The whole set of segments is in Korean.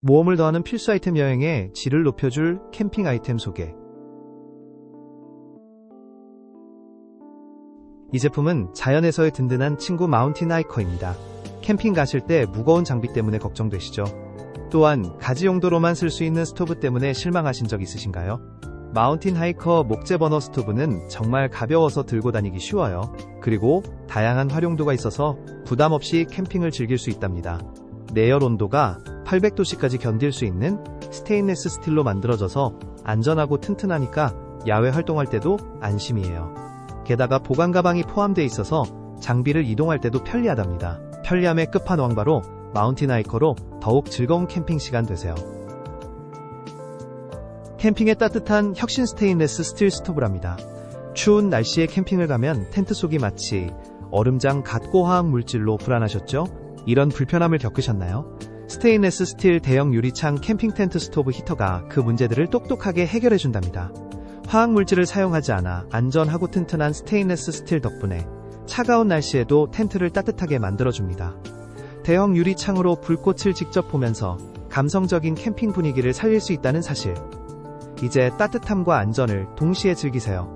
모험을 더하는 필수 아이템 여행의 질을 높여줄 캠핑 아이템 소개. 이 제품은 자연에서의 든든한 친구 마운틴 하이커입니다. 캠핑 가실 때 무거운 장비 때문에 걱정되시죠? 또한 가지 용도로만 쓸 수 있는 스토브 때문에 실망하신 적 있으신가요? 마운틴 하이커 목재 버너 스토브는 정말 가벼워서 들고 다니기 쉬워요. 그리고 다양한 활용도가 있어서 부담 없이 캠핑을 즐길 수 있답니다. 내열 온도가 800도씨까지 견딜 수 있는 스테인리스 스틸로 만들어져서 안전하고 튼튼하니까 야외 활동할 때도 안심이에요. 게다가 보관 가방이 포함되어 있어서 장비를 이동할 때도 편리하답니다. 편리함의 끝판왕바로 마운틴 하이커로 더욱 즐거운 캠핑 시간 되세요. 캠핑에 따뜻한 혁신 스테인리스 스틸 스토브랍니다. 추운 날씨에 캠핑을 가면 텐트 속이 마치 얼음장 갓고 화학 물질로 불안하셨죠? 이런 불편함을 겪으셨나요? 스테인리스 스틸 대형 유리창 캠핑 텐트 스토브 히터가 그 문제들을 똑똑하게 해결해준답니다. 화학 물질을 사용하지 않아 안전하고 튼튼한 스테인리스 스틸 덕분에 차가운 날씨에도 텐트를 따뜻하게 만들어줍니다. 대형 유리창으로 불꽃을 직접 보면서 감성적인 캠핑 분위기를 살릴 수 있다는 사실. 이제 따뜻함과 안전을 동시에 즐기세요.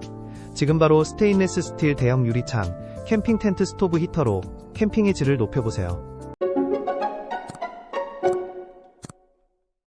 지금 바로 스테인리스 스틸 대형 유리창 캠핑 텐트 스토브 히터로 캠핑의 질을 높여보세요.